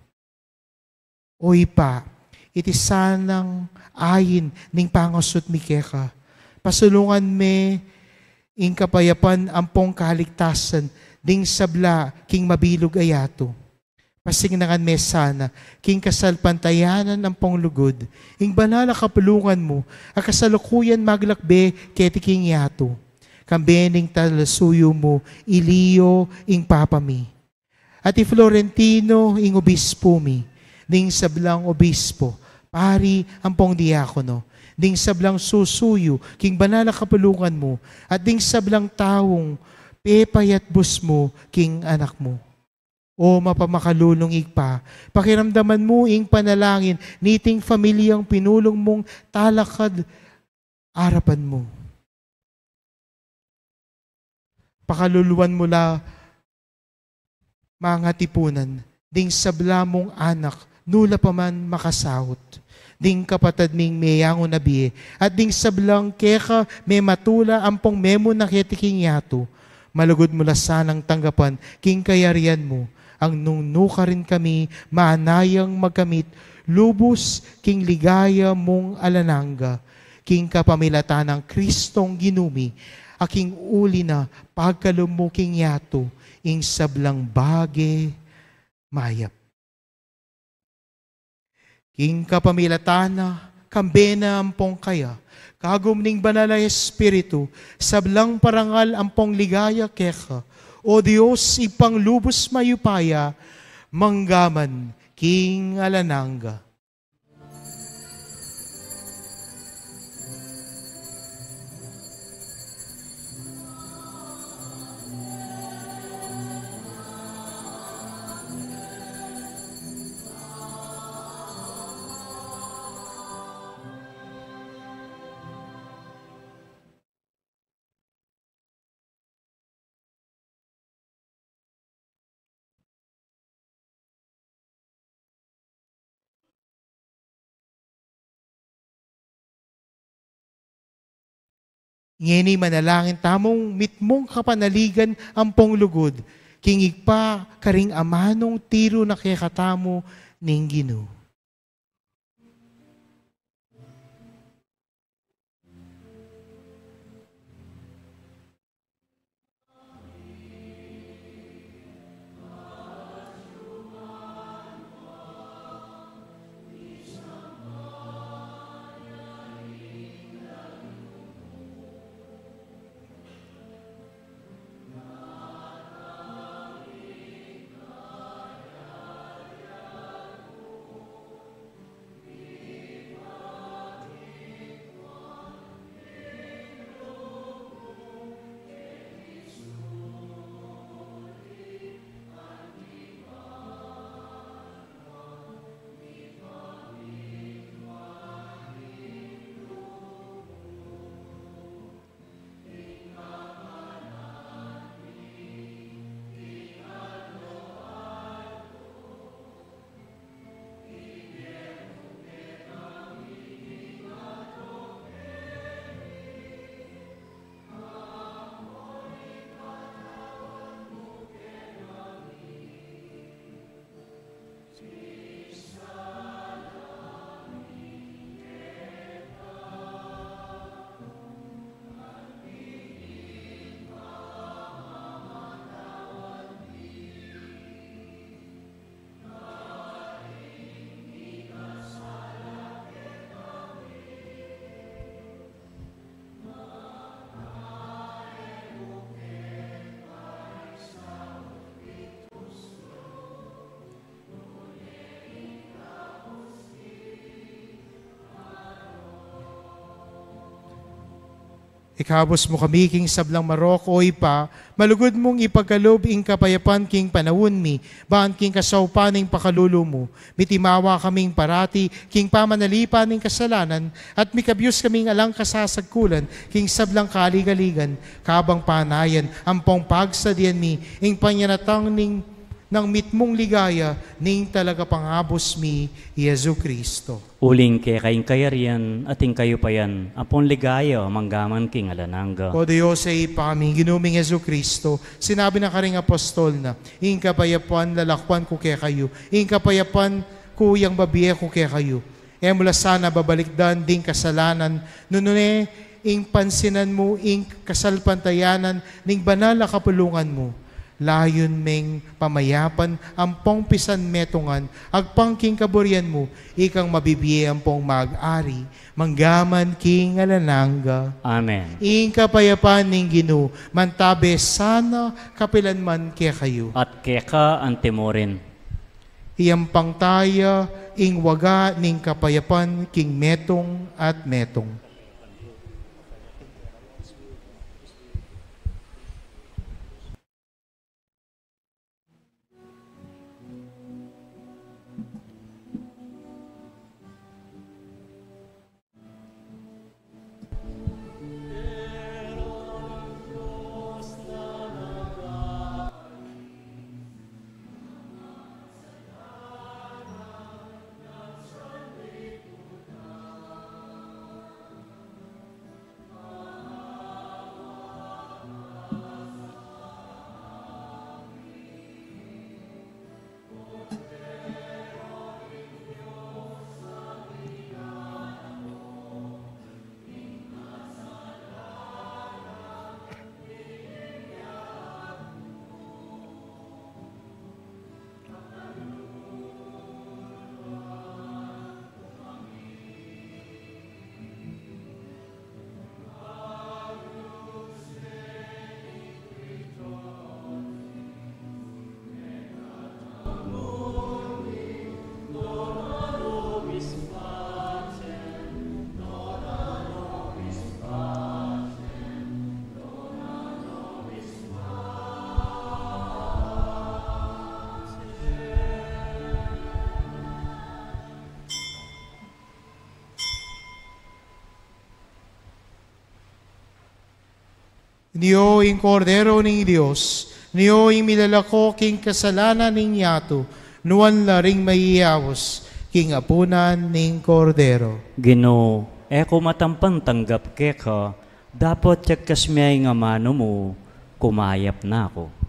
Oy pa, iti sanang ayin ning pangasot mi keka, pasulungan me ing kapayapan ampong kaligtasan, ding sabla king mabilog ayato. Pasingnangan me sana, king kasalpantayanan ang ponglugod, ing banal na kapulungan mo, ang kasalukuyan maglakbe keti king yato. kambening talasuyo mo, iliyo ing papami. At Florentino ing obispo mi, ding sablang obispo, pari ampong diakono, ding sablang susuyo, king banal na kapulungan mo, at ding sablang taong pepayat bus mo, king anak mo. O mapamakalulong igpa, pakiramdaman mo ing panalangin, niting pamilyang pinulong mong talakad arapan mo. Pakaluluan mula mga tipunan, ding sabla mong anak, nula pa man makasahot. Ding kapatad ming mayango nabiye, at ding sablang keka may matula ampong memo na ketiking yato. Malugod mula sanang tanggapan, king kayarian mo, ang nungnuka rin kami, maanayang magkamit, lubos king ligaya mong alananga, king kapamilata ng Kristong ginumi, aking uli na pagkalumuking yato, ing sablang bage mayap. King kapamilatana, kambena ampong kaya, kagumning banal na Espiritu, sablang parangal ampong ligaya keka, o Diyos ipang lubos mayupaya, manggaman king alananga. Ngeni manalangin tamong mitmong kapanaligan ampong lugod, kingig pa karing amanong tiro na kekatamo ning Ginoo. Ikabos mo kami, king sablang Maroko, pa, malugod mong ipagkalob ing kapayapan king panawon mi, baan king kasaupaning pakalulo mo, mitimawa kaming parati, king pamanalipan ning kasalanan, at mikabyos kaming alang kasasagkulan, king sablang kaligaligan, kabang panayan, ampong pagsadian mi, ing panyanatang ning ng mitmong ligaya, ning talaga pangabos mi, Yesu Kristo. Uling ke kaing kayarian, ating kayo pa yan, apon ligaya, manggaman king alananga. O Diyos ay ipaming ginuming Yesu Kristo, sinabi na karing apostol na, ing kapayapan lalakwan ko kaya kayo, ing kapayapan kuyang babiye ko kaya kayo. E mula sana babalikdan ding kasalanan, nunune, ing pansinan mo, ing kasalpantayanan, ning banal na kapulungan mo, layon meng pamayapan ampong pisan metongan, agpang king kaburian mo, ikang mabibiyang pong mag-ari, manggaman king alananga. Amen. Ing kapayapaan ning Ginoo, mantabe sana kapilan man kaya kayo. At keka ang timorin. Iyampang taya, ing waga ning kapayapan king metong at metong. Niyo ing kordero ning Dios, niyo ing milalako king kasalanan ning yato, nuan laring maiyawos, king apunan ning kordero. Ginoo, eko matampan tanggap keka, dapat tiyag kasmiyay nga mano mo, kumayap na ako.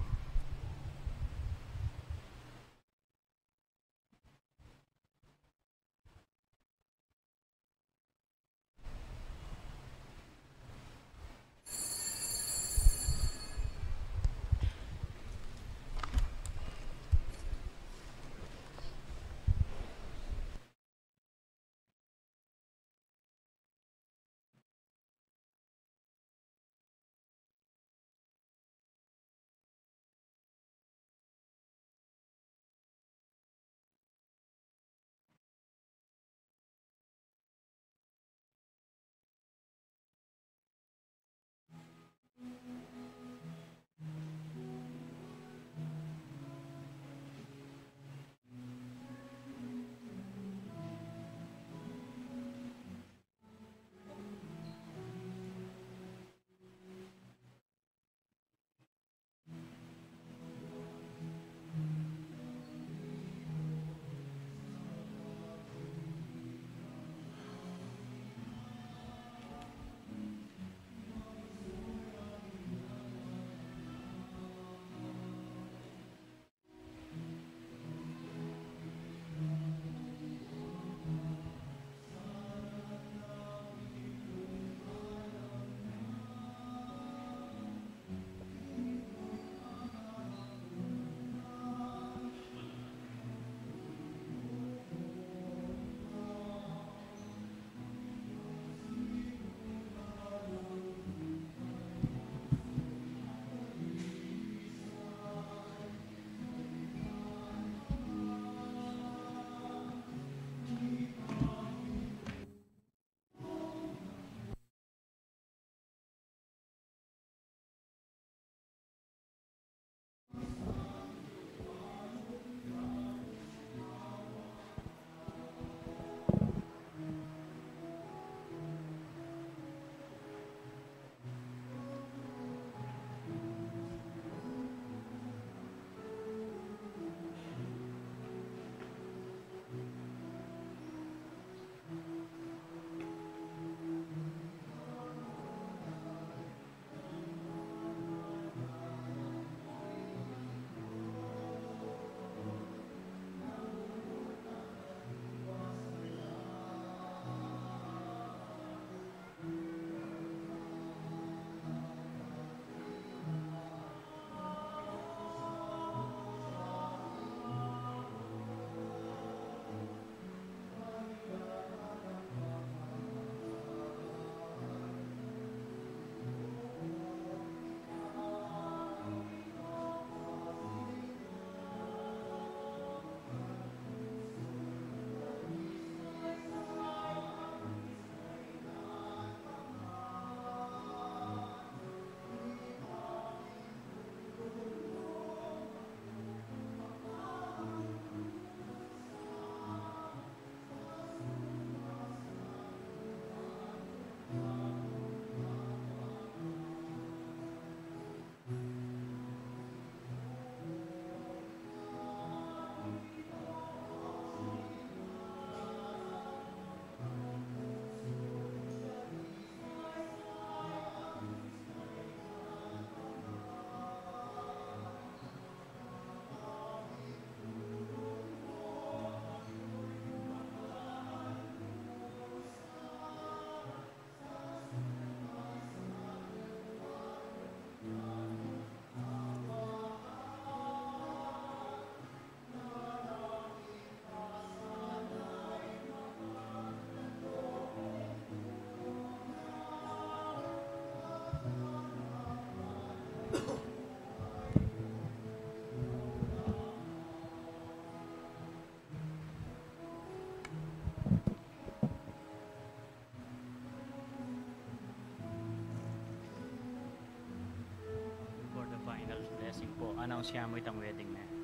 blessing po. Announce mo itang wedding na.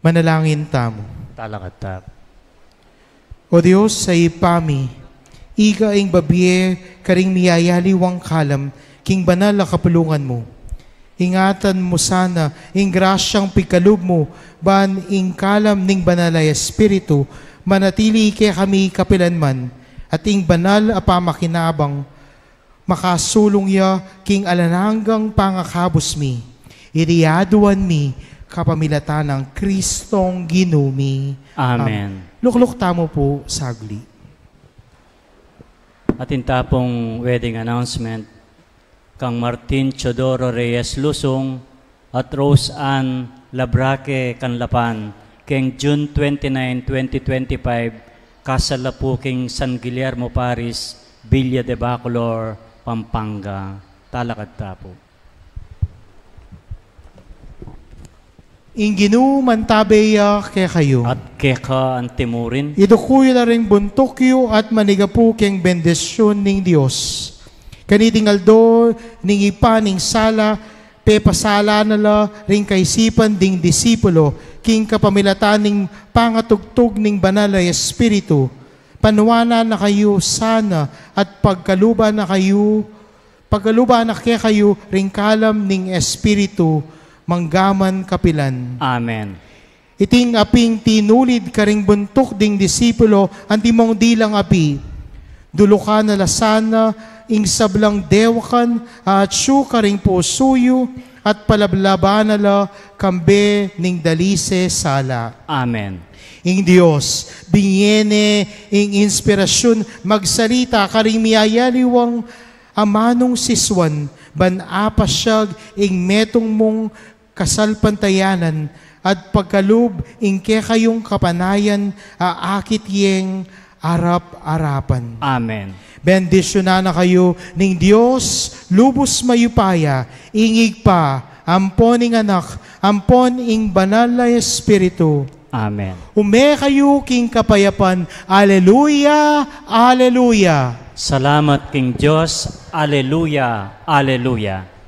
Manalangin tamo. Talakatap. O Diyos, sa ipami, iga ing babiye, karing miyayaliwang kalam, king banal a kapulungan mo. Ingatan mo sana, ing grasyang pikalub mo, ban ing kalam ning banal ay espiritu, manatili kay kami kapilanman, at ing banal a pamakinabang, makasulong ya, king alananggang pangakabos mi, iriaduan mi, kapamilatan ng Kristong ginumi. Amen. Lukluk tamo po, sagli. Atin tapong wedding announcement kang Martin Chodoro Reyes Lusong at Rose Ann Labraque Canlapan keng June 29, 2025 kasal na po king San Guillermo Paris, Villa de Bacolor, Pampanga. Talakad tapo. Inginu mantabeya ke kayo. At keka ang timurin. Idukuyo na rin buntokyo at manigapu keng bendisyon ning Diyos. Kaniting aldo, ning ipa, ning sala, pepasala nala, ring kaisipan ding disipulo, king kapamilatan ning pangatugtog ning banal ay espiritu. Panuwana na kayo sana at pagkaluba na kayo, ring kalam ning espiritu, manggaman kapilan. Amen. Iting aping tinulid karing buntok ding disipulo, anti mong dilang api. Dulukan na lasana, ing sablang dewakan, at syu karing pusuyo, at palablaban nala kambe ning dalise sala. Amen. Ing Diyos, binyene, ing inspirasyon, magsalita karing miyayaliwang amanong siswan, ban apasyag, ing metong mong kasalpantayanan at pagkalub ingke kayong kapanayan aakit yeng arap-arapan. Amen. Bendisyonan na kayo ning Diyos, lubos mayupaya, ingig pa, ampon ing anak, ampon ing banal na Espiritu. Amen. Ume kayo king kapayapan. Alleluia, Alleluia. Salamat king Diyos. Alleluia, Alleluia.